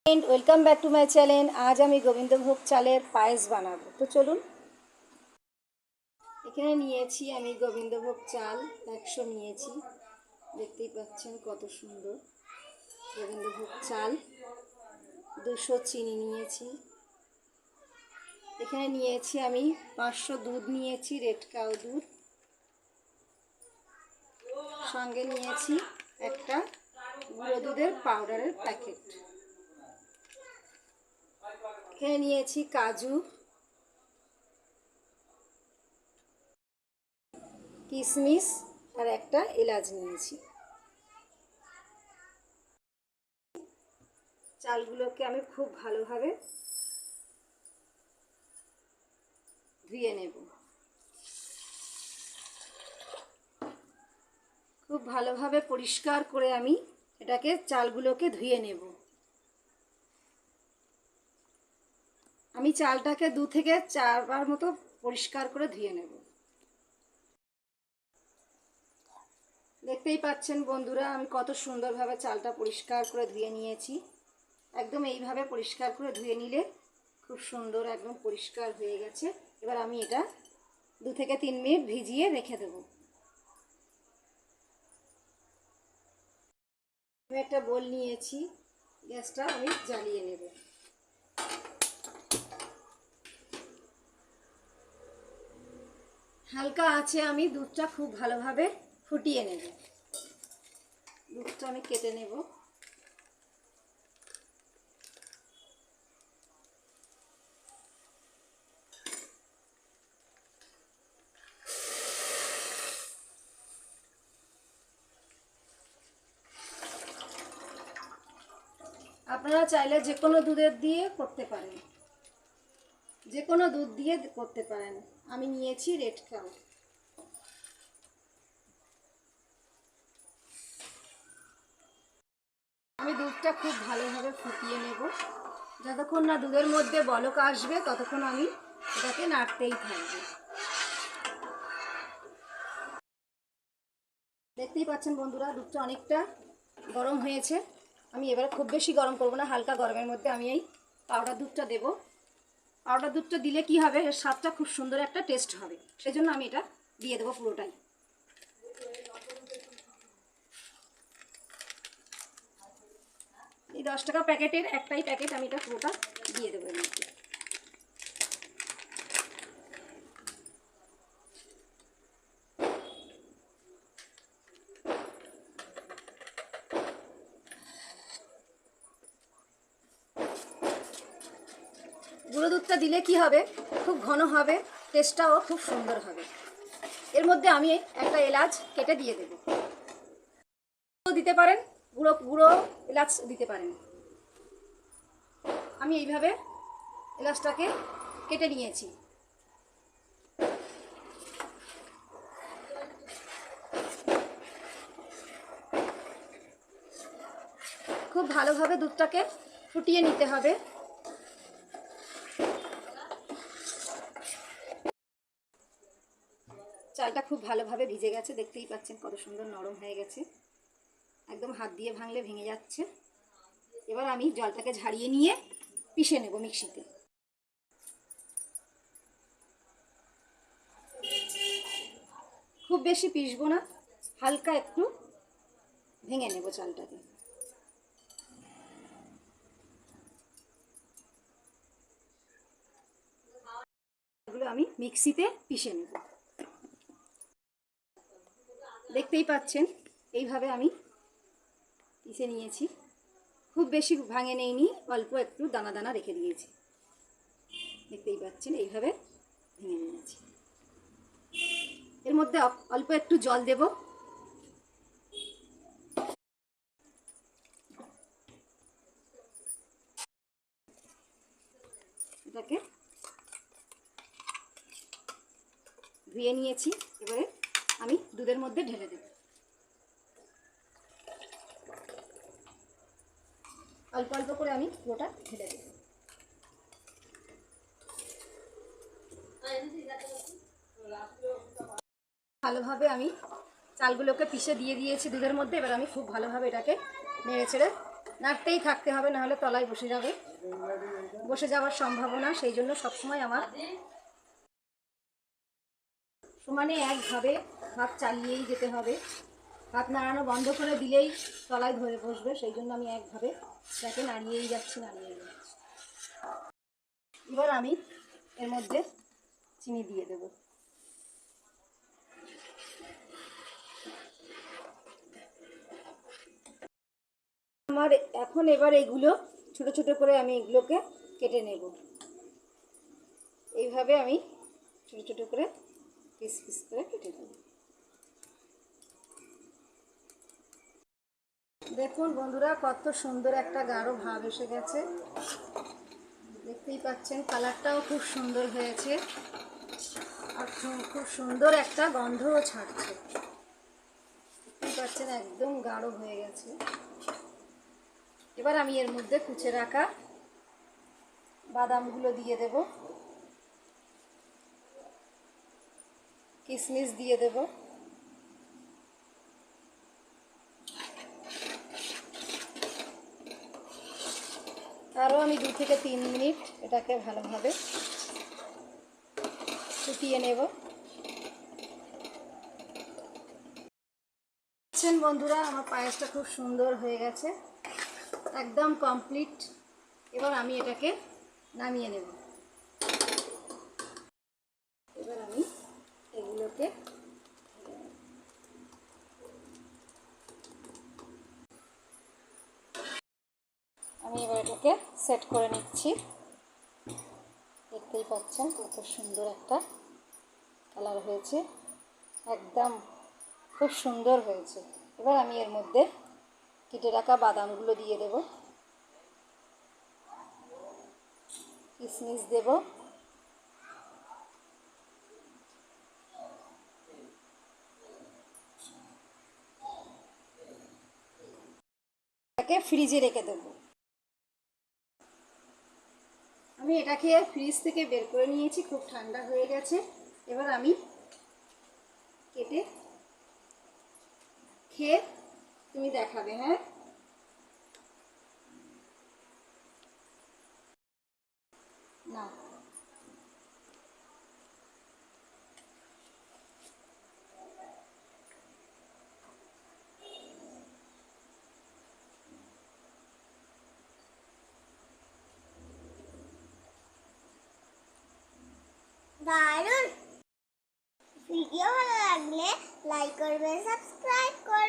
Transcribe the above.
Welcome back to my channel. আজ আমি গোবিন্দভোগ চালের পায়েস বানাবো, তো চলুন। এখানে নিয়েছি আমি গোবিন্দভোগ চাল 100 নিয়েছি, দেখতেই পাচ্ছেন কত সুন্দর গোবিন্দভোগ চাল। 200 চিনি নিয়েছি। এখানে নিয়েছি আমি 500 দুধ নিয়েছি, রেড কাউ দুধ। সঙ্গে নিয়েছি একটা গুঁড়ো দুধের পাউডারের প্যাকেট। এখানে নিয়েছি কাজু, কিশমিশ আর একটা এলাচ নিয়েছি। চালগুলোকে আমি খুব ভালোভাবে ধুয়ে নেব। খুব ভালোভাবে পরিষ্কার করে আমি এটাকে চালগুলোকে ধুয়ে নেব। আমি চালটাকে 2 থেকে 4 বার মতো পরিষ্কার করে ধুয়ে নেব। দেখতেই পাচ্ছেন বন্ধুরা, আমি কত সুন্দরভাবে চালটা পরিষ্কার করে ধুয়ে নিয়েছি। একদম এইভাবে পরিষ্কার করে ধুয়ে নিলে খুব সুন্দর একদম পরিষ্কার হয়ে গেছে। এবার আমি এটা 2 থেকে 3 মিনিট ভিজিয়ে রেখে দেব। আমি একটা বোল নিয়েছি, গ্যাসটা আমি জ্বালিয়ে নেব। হালকা আছে আমি দুধটা খুব ভালোভাবে ফুটিয়ে নেব। দুধটা আমি কেটে নেব। আপনারা চাইলে যে কোনো দুধের দিয়ে করতে পারেন, যে কোনো দুধ দিয়ে করতে পারেন। আমি নিয়েছি রেড কাউ। আমি দুধটা খুব ভালোভাবে ফুটিয়ে নেব। যতক্ষণ না দুধের মধ্যে বলক আসবে ততক্ষণ আমি এটাকে নাড়তেই থাকবো। দেখতেই পাচ্ছেন বন্ধুরা, দুধটা অনেকটা গরম হয়েছে। আমি এবারে খুব বেশি গরম করব না, হালকা গরমের মধ্যে আমি এই পাউডার দুধটা দেব। পাউডার দুধটা দিলে কি হবে, এর স্বাদটা খুব সুন্দর একটা টেস্ট হবে, সেজন্য আমি এটা দিয়ে দেবো পুরোটাই। এই 10 টাকা প্যাকেটের একটাই প্যাকেট, আমি এটা পুরোটা দিয়ে দেবো এর মধ্যে। গুঁড়ো দুধটা দিলে কি হবে, খুব ঘন হবে, টেস্টটাও খুব সুন্দর হবে। এর মধ্যে আমি একটা এলাচ কেটে দিয়ে দেব। দিতে পারেন, গুঁড়ো গুঁড়ো এলাচ দিতে পারেন। আমি এইভাবে এলাচটাকে কেটে নিয়েছি। খুব ভালোভাবে দুধটাকে ফুটিয়ে নিতে হবে। চালটা খুব ভালোভাবে ভিজে গেছে, দেখতেই পাচ্ছেন কত সুন্দর নরম হয়ে গেছে, একদম হাত দিয়ে ভাঙলে ভেঙে যাচ্ছে। এবার আমি জলটাকে ঝারিয়ে নিয়ে পিষে নেব মিক্সিতে। খুব বেশি পিষবো না, হালকা একটু ভেঙে নেব চালটাকে। এগুলো আমি মিক্সিতে পিষে নেব। দেখতেই পাচ্ছেন এইভাবে আমি পিষে নিয়েছি। খুব বেশি ভাঙে নেইনি, অল্প একটু দানা দানা রেখে দিয়েছি। দেখতেই পাচ্ছেন এইভাবে ভেঙে নিয়েছি। এর মধ্যে অল্প একটু জল দেব। এটাকে ধুয়ে নিয়েছি, এবারে আমি দুধের মধ্যে ঢেলে দেব। অল্প অল্প করে আমি পুরোটা ঢেলে দেব। ভালোভাবে আমি চালগুলোকে পিষে দিয়ে দিয়েছি দুধের মধ্যে। এবার আমি খুব ভালোভাবে এটাকে নেড়ে ছেড়ে নাড়তেই থাকতে হবে, নাহলে তলায় বসে যাবে, বসে যাওয়ার সম্ভাবনা। সেই জন্য সবসময় আমার সমানে একভাবে হাত চালিয়েই যেতে হবে। হাত নাড়ানো বন্ধ করে দিলেই তলায় ধরে বসবে, সেই জন্য আমি একভাবে তাকে নাড়িয়েই যাচ্ছি। এবার আমি এর মধ্যে চিনি দিয়ে দেব। আমার এবার এগুলো ছোট ছোট করে আমি এগুলোকে কেটে নেব। এইভাবে আমি ছোট ছোট করে পিস পিস করে কেটে নেব। দেখুন বন্ধুরা, কত সুন্দর একটা গাঢ় ভাব এসে গেছে, দেখতেই পাচ্ছেন। কালারটাও খুব সুন্দর হয়েছে, আর খুব সুন্দর একটা গন্ধও ছাড়ছে। দেখতেই পাচ্ছেন একদম গাঢ় হয়ে গেছে। এবার আমি এর মধ্যে কুচে রাখা বাদামগুলো দিয়ে দেব, কিশমিশ দিয়ে দেব, আরও আমি 2 থেকে 3 মিনিট এটাকে ভালোভাবে ফুটিয়ে নেব। দেখছেন বন্ধুরা, আমার পায়েসটা খুব সুন্দর হয়ে গেছে, একদম কমপ্লিট। এবার আমি এটাকে নামিয়ে নেব। এবার আমি এগুলোকে এটাকে সেট করে নিচ্ছি। দেখতেই পাচ্ছেন কত সুন্দর একটা কালার হয়েছে, একদম খুব সুন্দর হয়েছে। এবার আমি এর মধ্যে কেটে রাখা বাদামগুলো দিয়ে দেব, কিশমিশ দেব, এটাকে ফ্রিজে রেখে দেব। আমি এটাকে ফ্রিজ থেকে বের করে নিয়েছি, খুব ঠান্ডা হয়ে গেছে। এবার আমি কেটে খেয়ে তুমি দেখাবে। হ্যাঁ, না দারুণ। ভিডিও ভালো লাগলে লাইক করবেন, সাবস্ক্রাইব করবেন।